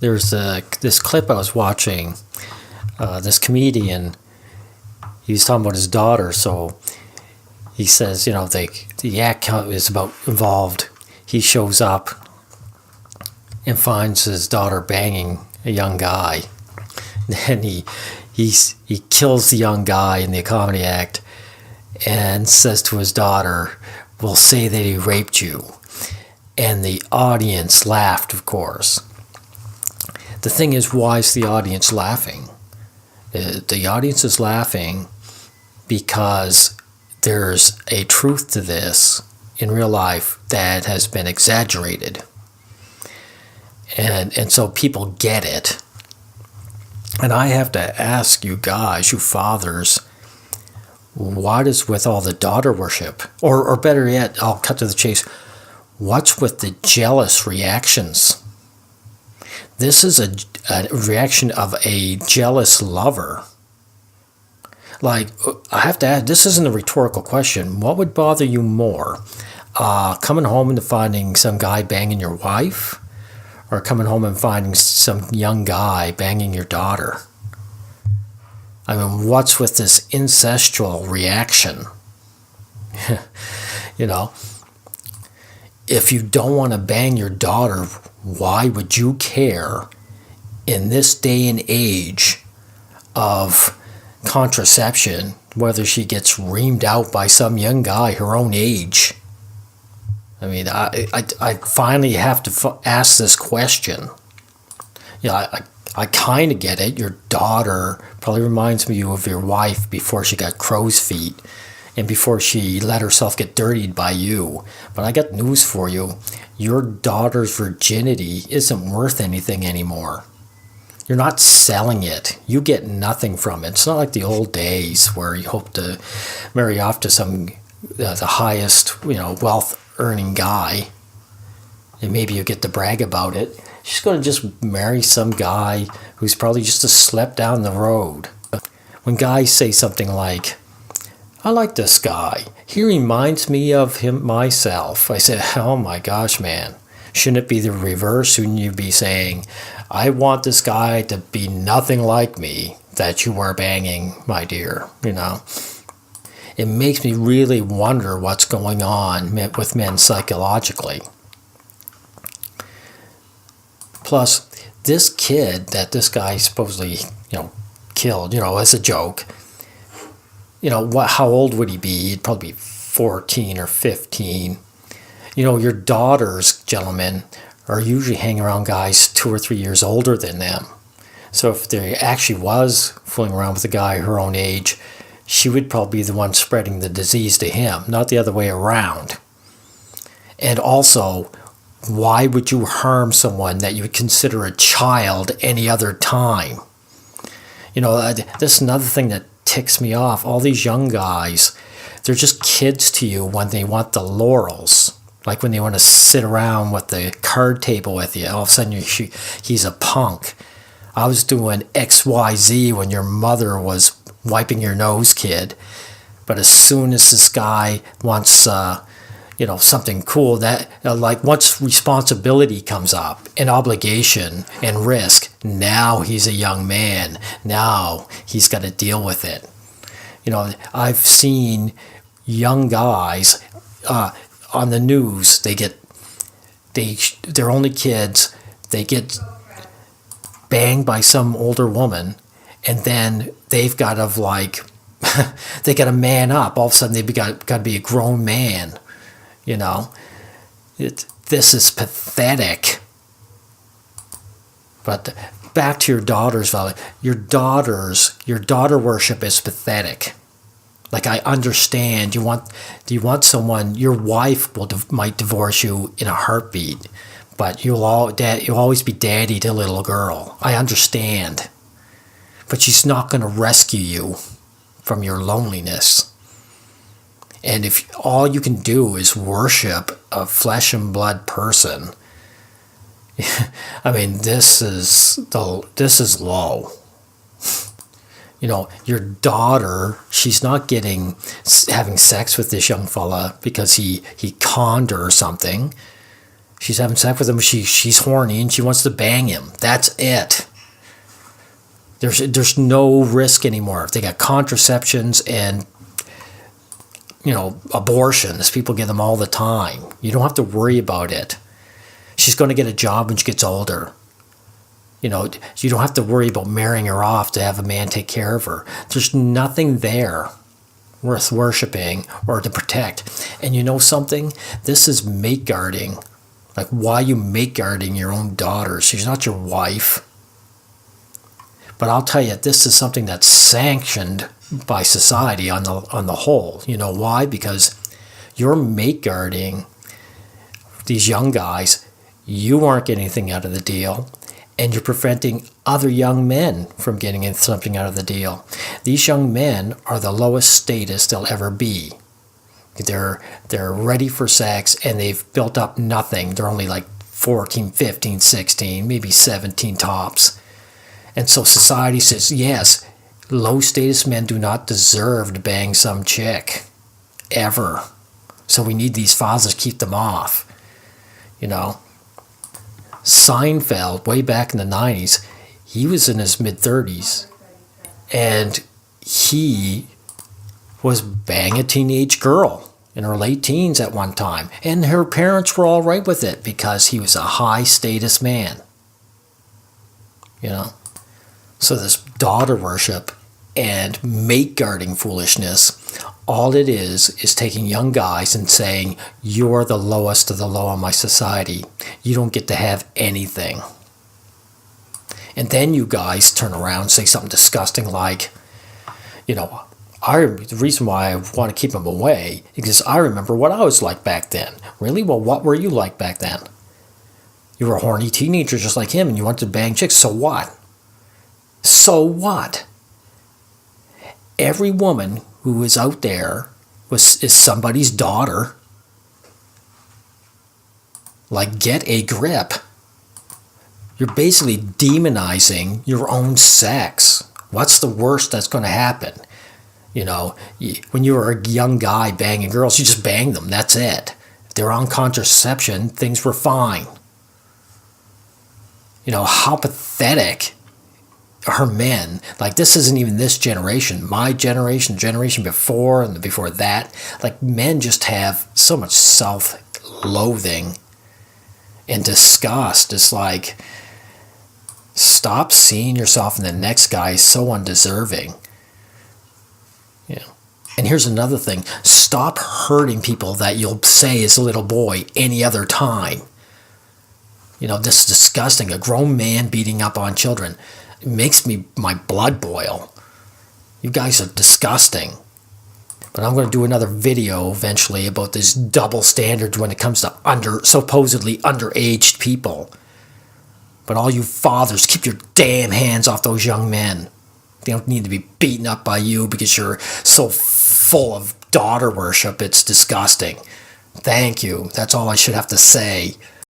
There's this clip I was watching. This comedian, he was talking about his daughter. So he says, the act is about involved. He shows up and finds his daughter banging a young guy. Then he kills the young guy in the comedy act and says to his daughter, "We'll say that he raped you." And the audience laughed, of course. The thing is, why is the audience laughing? The audience is laughing because there's a truth to this in real life that has been exaggerated. And so people get it. And I have to ask you guys, you fathers, what is with all the daughter worship? Or better yet, I'll cut to the chase. What's with the jealous reactions? This is a reaction of a jealous lover. Like, I have to ask, this isn't a rhetorical question. What would bother you more? Coming home and finding some guy banging your wife? Or coming home and finding some young guy banging your daughter? I mean, what's with this incestual reaction? If you don't want to bang your daughter, why would you care in this day and age of contraception whether she gets reamed out by some young guy her own age? I mean, I finally have to ask this question. I kind of get it. Your daughter probably reminds me of your wife before she got crow's feet and before she let herself get dirtied by you. But I got news for you. Your daughter's virginity isn't worth anything anymore. You're not selling it. You get nothing from it. It's not like the old days where you hope to marry off to some the highest, wealth earning guy, and maybe you get to brag about it. She's going to just marry some guy who's probably just a slip down the road. When guys say something like, "I like this guy, he reminds me of him myself," I say, oh my gosh, man, shouldn't it be the reverse? Shouldn't you be saying, "I want this guy to be nothing like me that you are banging, my dear"? It makes me really wonder what's going on with men psychologically. Plus, this kid that this guy supposedly, killed, as a joke, how old would he be? He'd probably be 14 or 15. Your daughters, gentlemen, are usually hanging around guys 2 or 3 years older than them. So if there actually was fooling around with a guy her own age, she would probably be the one spreading the disease to him, not the other way around. And also, why would you harm someone that you would consider a child any other time? This is another thing that ticks me off. All these young guys, they're just kids to you when they want the laurels. Like when they want to sit around with the card table with you. All of a sudden, he's a punk. I was doing XYZ when your mother was wiping your nose, kid. But as soon as this guy wants something cool, that once responsibility comes up and obligation and risk, now he's a young man. Now he's got to deal with it. I've seen young guys on the news. They're only kids. They get banged by some older woman, and then they've got to they got to man up. All of a sudden, they've got to be a grown man. This is pathetic. But back to your daughters, Valerie. Your daughter worship is pathetic. Like, I understand do you want someone, your wife might divorce you in a heartbeat, but you'll always be daddy to a little girl. I understand. But she's not going to rescue you from your loneliness. And if all you can do is worship a flesh and blood person, I mean, this is low. Your daughter, she's not having sex with this young fella because he conned her or something. She's having sex with him. She's horny and she wants to bang him. That's it. There's no risk anymore. If they got contraceptions and abortions, people get them all the time. You don't have to worry about it. She's going to get a job when she gets older. You don't have to worry about marrying her off to have a man take care of her. There's nothing there worth worshiping or to protect. And you know something? This is mate guarding. Like, why are you mate guarding your own daughter? She's not your wife. But I'll tell you, this is something that's sanctioned by society on the whole. You know why? Because you're mate guarding these young guys. You aren't getting anything out of the deal, and you're preventing other young men from getting something out of the deal. These young men are the lowest status they'll ever be. They're ready for sex, and they've built up nothing. They're only like 14, 15, 16, maybe 17 tops. And so society says, yes, low status men do not deserve to bang some chick. Ever. So we need these fathers to keep them off. Seinfeld, way back in the 90s, he was in his mid-30s. And he was banging a teenage girl in her late teens at one time. And her parents were all right with it because he was a high-status man. So this daughter worship and mate guarding foolishness, all it is taking young guys and saying, you're the lowest of the low in my society. You don't get to have anything. And then you guys turn around and say something disgusting like, the reason why I want to keep him away is because I remember what I was like back then. Really? Well, what were you like back then? You were a horny teenager just like him and you wanted to bang chicks. So what? So what? Every woman who is out there is somebody's daughter. Like, get a grip. You're basically demonizing your own sex. What's the worst that's going to happen? When you were a young guy banging girls, you just banged them. That's it. If they're on contraception, things were fine. How pathetic are men. Like, this isn't even this generation. My generation, generation before, and before that. Like, men just have so much self-loathing and disgust. It's like, stop seeing yourself in the next guy is so undeserving. And here's another thing. Stop hurting people that you'll say as a little boy any other time. This is disgusting. A grown man beating up on children. It makes my blood boil. You guys are disgusting. But I'm going to do another video eventually about this double standards when it comes to supposedly underaged people. But all you fathers, keep your damn hands off those young men. They don't need to be beaten up by you because you're so full of daughter worship. It's disgusting. Thank you. That's all I should have to say.